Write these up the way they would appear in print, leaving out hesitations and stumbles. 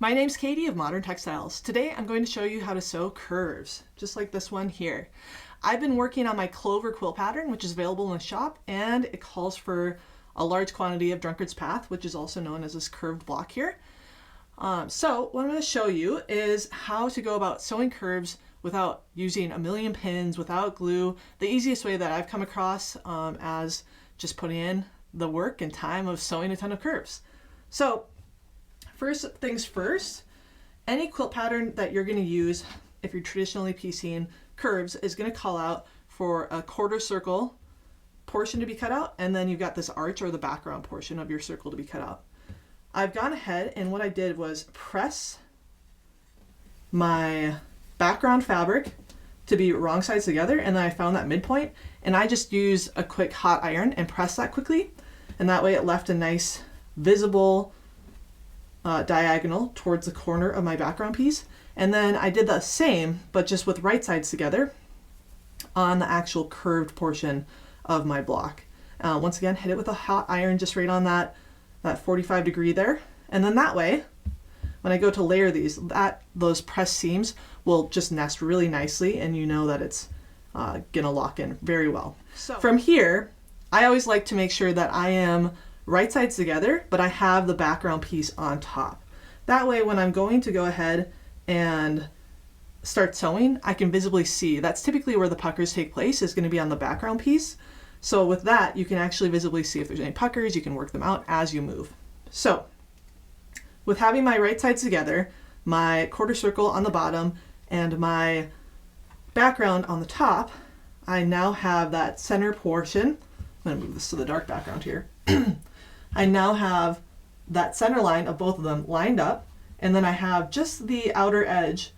My name's Katie of Modern Textiles. Today I'm going to show you how to sew curves, just like this one here. I've been working on my Clover quilt pattern, which is available in the shop, and it calls for a large quantity of Drunkard's Path, which is also known as this curved block here. So what I'm going to show you is how to go about sewing curves without using a million pins, without glue. The easiest way that I've come across as just putting in the work and time of sewing a ton of curves. So first things first, any quilt pattern that you're going to use if you're traditionally piecing curves is going to call out for a quarter circle portion to be cut out, and then you've got this arch or the background portion of your circle to be cut out. I've gone ahead and what I did was press my background fabric to be wrong sides together, and then I found that midpoint and I just used a quick hot iron and pressed that quickly, and that way it left a nice visible diagonal towards the corner of my background piece. And then I did the same but just with right sides together on the actual curved portion of my block. Once again, hit it with a hot iron just right on that 45 degree there, and then that way when I go to layer those pressed seams will just nest really nicely, and you know that it's gonna lock in very well. So from here, I always like to make sure that I am right sides together, but I have the background piece on top. That way when I'm going to go ahead and start sewing, I can visibly see. That's typically where the puckers take place, is going to be on the background piece. So with that, you can actually visibly see if there's any puckers. You can work them out as you move. So with having my right sides together, my quarter circle on the bottom and my background on the top, I now have that center portion. I'm going to move this to the dark background here. I now have that center line of both of them lined up, and then I have just the outer edge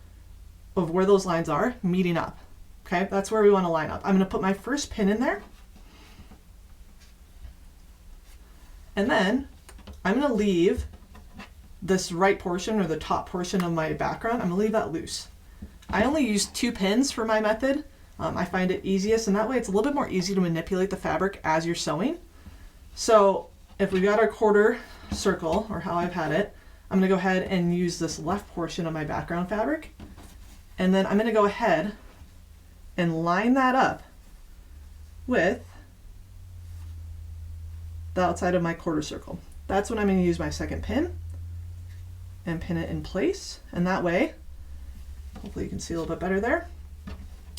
of where those lines are meeting up. Okay, that's where we want to line up. I'm going to put my first pin in there, and then I'm going to leave this right portion or the top portion of my background, I'm going to leave that loose. I only use 2 pins for my method. I find it easiest, and that way it's a little bit more easy to manipulate the fabric as you're sewing. So if we got our quarter circle, or how I've had it, I'm going to go ahead and use this left portion of my background fabric, and then I'm going to go ahead and line that up with the outside of my quarter circle. That's when I'm going to use my second pin and pin it in place, and that way, hopefully you can see a little bit better there,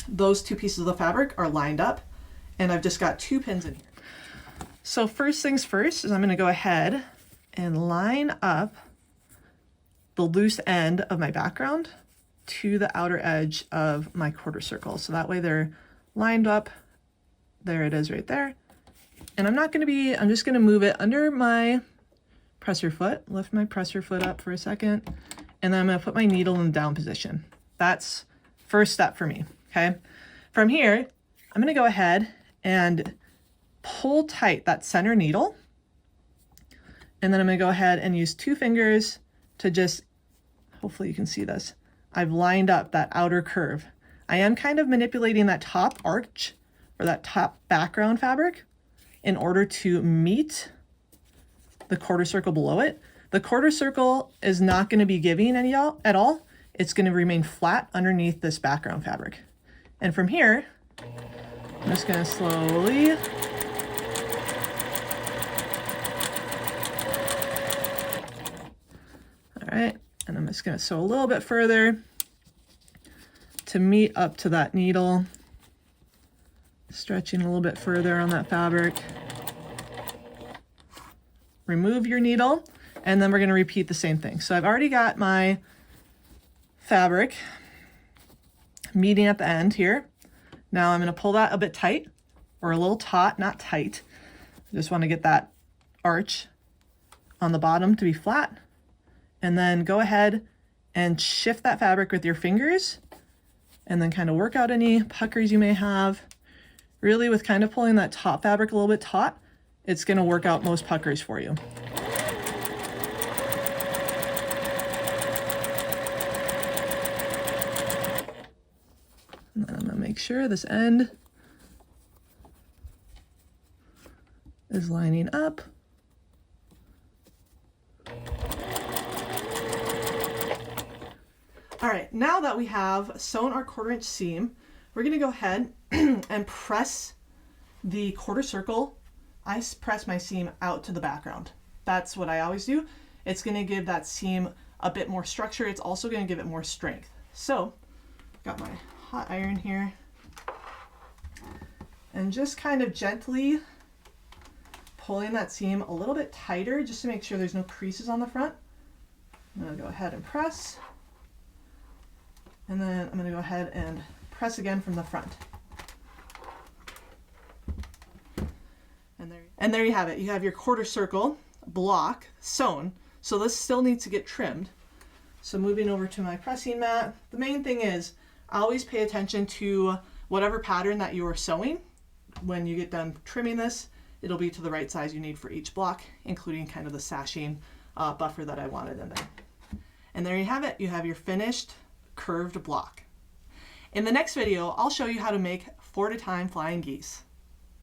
those 2 pieces of the fabric are lined up, and I've just got 2 pins in here. So first things first is I'm going to go ahead and line up the loose end of my background to the outer edge of my quarter circle. So that way they're lined up. There it is right there. And I'm just going to move it under my presser foot, lift my presser foot up for a second, and then I'm going to put my needle in the down position. That's first step for me, okay? From here, I'm going to go ahead and pull tight that center needle, and then I'm going to go ahead and use 2 fingers to just, hopefully you can see this, I've lined up that outer curve. I am kind of manipulating that top arch or that top background fabric in order to meet the quarter circle below it. The quarter circle is not going to be giving any at all. It's going to remain flat underneath this background fabric. And from here, I'm just going to slowly right, and I'm just going to sew a little bit further to meet up to that needle, stretching a little bit further on that fabric. Remove your needle, and then we're going to repeat the same thing. So I've already got my fabric meeting at the end here. Now I'm going to pull that a bit tight, or a little taut, not tight. I just want to get that arch on the bottom to be flat. And then go ahead and shift that fabric with your fingers, and then kind of work out any puckers you may have. Really, with kind of pulling that top fabric a little bit taut, it's going to work out most puckers for you. And then I'm going to make sure this end is lining up. All right, now that we have sewn our 1/4 inch seam, we're gonna go ahead and press the quarter circle. I press my seam out to the background. That's what I always do. It's gonna give that seam a bit more structure. It's also gonna give it more strength. So, got my hot iron here. And just kind of gently pulling that seam a little bit tighter just to make sure there's no creases on the front. I'm gonna go ahead and press. And then I'm gonna go ahead and press again from the front. And there you have it. You have your 1/4 circle block sewn. So this still needs to get trimmed. So moving over to my pressing mat, the main thing is always pay attention to whatever pattern that you are sewing. When you get done trimming this, it'll be to the right size you need for each block, including kind of the sashing buffer that I wanted in there. And there you have it. You have your finished curved block. In the next video, I'll show you how to make 4 at a time flying geese.